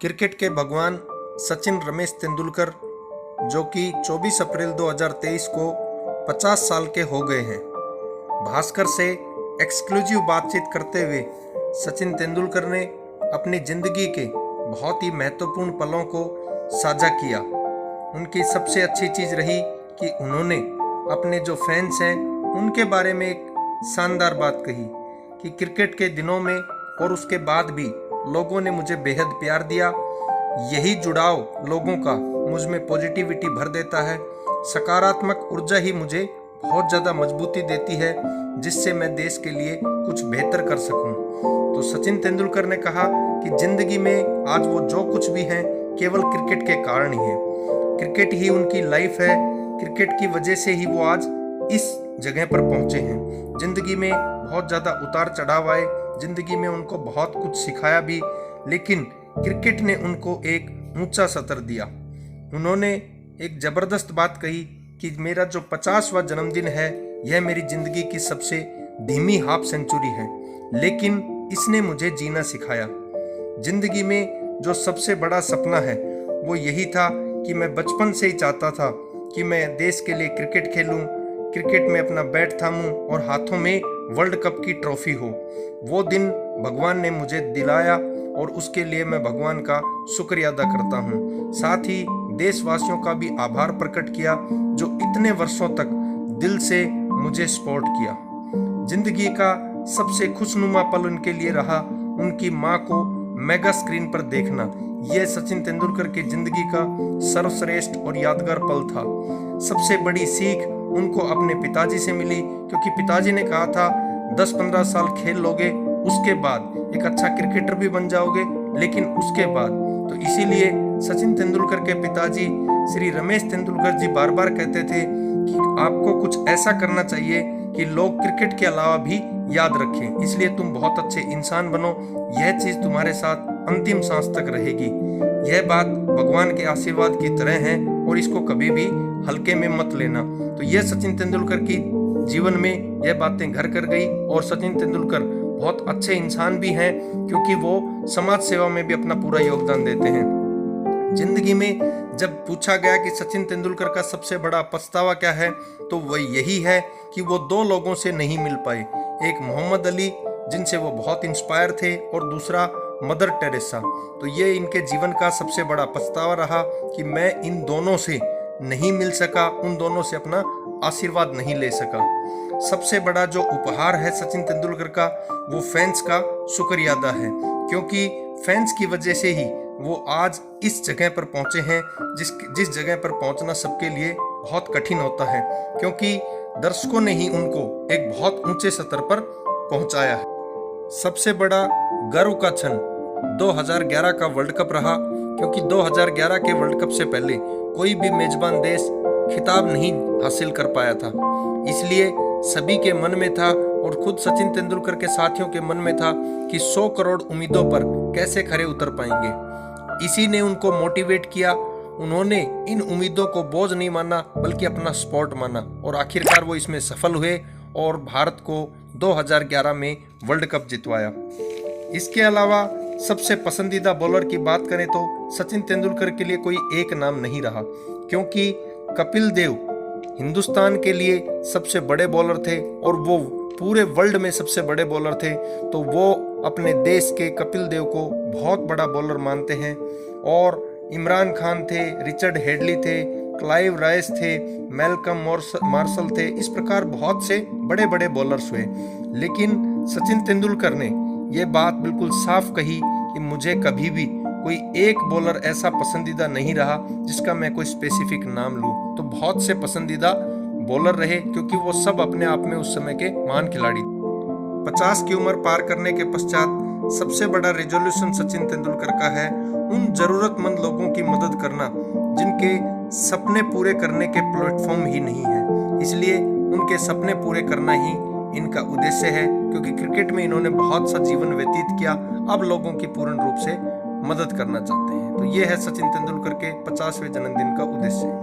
Cricket के भगवान सचिन रमेश तेंदुलकर जो कि 24 अप्रैल 2023 को 50 साल के हो गए हैं। भास्कर से एक्सक्लूसिव बातचीत करते हुए सचिन तेंदुलकर ने अपनी ज़िंदगी के बहुत ही महत्वपूर्ण पलों को साझा किया। उनकी सबसे अच्छी चीज़ रही कि उन्होंने अपने जो फैंस हैं उनके बारे में एक शानदार बात कही कि क्रिकेट के दिनों में और उसके बाद भी लोगों ने मुझे बेहद प्यार दिया। यही जुड़ाव लोगों का मुझ में पॉजिटिविटी भर देता है। सकारात्मक ऊर्जा ही मुझे बहुत ज़्यादा मजबूती देती है जिससे मैं देश के लिए कुछ बेहतर कर सकूं। तो सचिन तेंदुलकर ने कहा कि ज़िंदगी में आज वो जो कुछ भी हैं केवल क्रिकेट के कारण ही है। क्रिकेट ही उनकी लाइफ है। क्रिकेट की वजह से ही वो आज इस जगह पर पहुंचे हैं। ज़िंदगी में बहुत ज़्यादा उतार चढ़ाव आए, ज़िंदगी में उनको बहुत कुछ सिखाया भी, लेकिन क्रिकेट ने उनको एक ऊंचा सतर दिया। उन्होंने एक ज़बरदस्त बात कही कि मेरा जो 50वां जन्मदिन है यह मेरी ज़िंदगी की सबसे धीमी हाफ सेंचुरी है, लेकिन इसने मुझे जीना सिखाया। ज़िंदगी में जो सबसे बड़ा सपना है वो यही था कि मैं बचपन से ही चाहता था कि मैं देश के लिए क्रिकेट खेलूं, क्रिकेट में अपना बैट थामूं और हाथों में वर्ल्ड कप की ट्रॉफी हो। वो दिन भगवान ने मुझे दिलाया और उसके लिए मैं भगवान का शुक्रिया अदा करता हूँ। साथ ही देशवासियों का भी आभार प्रकट किया जो इतने वर्षों तक दिल से मुझे सपोर्ट किया। जिंदगी का सबसे खुशनुमा पल उनके लिए रहा उनकी माँ को मेगा स्क्रीन पर देखना। यह सचिन तेंदुलकर की जिंदगी का सर्वश्रेष्ठ और यादगार पल था। सबसे बड़ी सीख उनको अपने पिताजी से मिली, क्योंकि पिताजी ने कहा था 10-15 साल खेल लोगे उसके बाद एक अच्छा क्रिकेटर भी बन जाओगे, लेकिन उसके बाद तो इसीलिए सचिन तेंदुलकर के पिताजी श्री रमेश तेंदुलकर जी बार बार कहते थे कि आपको कुछ ऐसा करना चाहिए कि लोग क्रिकेट के अलावा भी याद रखें, इसलिए तुम बहुत अच्छे इंसान बनो। यह चीज़ तुम्हारे साथ अंतिम सांस तक रहेगी। यह बात भगवान के आशीर्वाद की तरह है और इसको कभी भी हल्के में मत लेना। तो यह सचिन तेंदुलकर की जीवन में यह बातें घर कर गई और सचिन तेंदुलकर बहुत अच्छे इंसान भी हैं, क्योंकि वो समाज सेवा में भी अपना पूरा योगदान देते हैं। जिंदगी में जब पूछा गया कि सचिन तेंदुलकर का सबसे बड़ा पछतावा क्या है, तो वह यही है कि वो दो लोगों से नहीं मिल पाए। एक मोहम्मद अली जिनसे वो बहुत इंस्पायर थे और दूसरा मदर टेरेसा। तो ये इनके जीवन का सबसे बड़ा पछतावा रहा कि मैं इन दोनों से नहीं मिल सका, उन दोनों से अपना आशीर्वाद नहीं ले सका। सबसे बड़ा जो उपहार है सचिन तेंदुलकर का वो फैंस का शुक्रिया अदा है, क्योंकि फैंस की वजह से ही वो आज इस जगह पर पहुंचे हैं जिस जगह पर पहुंचना सबके लिए बहुत कठिन होता है, क्योंकि दर्शकों ने ही उनको एक बहुत ऊंचे स्तर पर पहुंचाया है। सबसे बड़ा गर्व का क्षण 2011 का वर्ल्ड कप रहा, क्योंकि 2011 के वर्ल्ड कप से पहले कोई भी मेजबान देश खिताब नहीं हासिल कर पाया था। इसलिए सभी के मन में था और खुद सचिन तेंदुलकर के साथियों के मन में था कि 100 करोड़ उम्मीदों पर कैसे खरे उतर पाएंगे। इसी ने उनको मोटिवेट किया। उन्होंने इन उम्मीदों को बोझ नहीं माना बल्कि अपना सपोर्ट माना और आखिरकार वो इसमें सफल हुए और भारत को 2011 में वर्ल्ड कप जितवाया। इसके अलावा सबसे पसंदीदा बॉलर की बात करें तो सचिन तेंदुलकर के लिए कोई एक नाम नहीं रहा, क्योंकि कपिल देव हिंदुस्तान के लिए सबसे बड़े बॉलर थे और वो पूरे वर्ल्ड में सबसे बड़े बॉलर थे। तो वो अपने देश के कपिल देव को बहुत बड़ा बॉलर मानते हैं। और इमरान खान थे, रिचर्ड हेडली थे, क्लाइव राइस थे, मैल्कम मार्शल थे। इस प्रकार बहुत से बड़े बड़े बॉलर्स हुए, लेकिन सचिन तेंदुलकर ने ये बात बिल्कुल साफ कही कि मुझे कभी भी कोई एक बॉलर ऐसा पसंदीदा नहीं रहा जिसका मैं कोई स्पेसिफिक नाम लूँ। तो बहुत से पसंदीदा बॉलर रहे, क्योंकि वो सब अपने आप में उस समय के महान खिलाड़ी। 50 की उम्र पार करने के पश्चात सबसे बड़ा रेजोल्यूशन सचिन तेंदुलकर का है उन जरूरतमंद लोगों की मदद करना जिनके सपने पूरे करने के प्लेटफॉर्म ही नहीं है। इसलिए उनके सपने पूरे करना ही इनका उद्देश्य है, क्योंकि क्रिकेट में इन्होंने बहुत सा जीवन व्यतीत किया, अब लोगों की पूर्ण रूप से मदद करना चाहते हैं। तो ये है सचिन तेंदुलकर के 50वें जन्मदिन का उद्देश्य।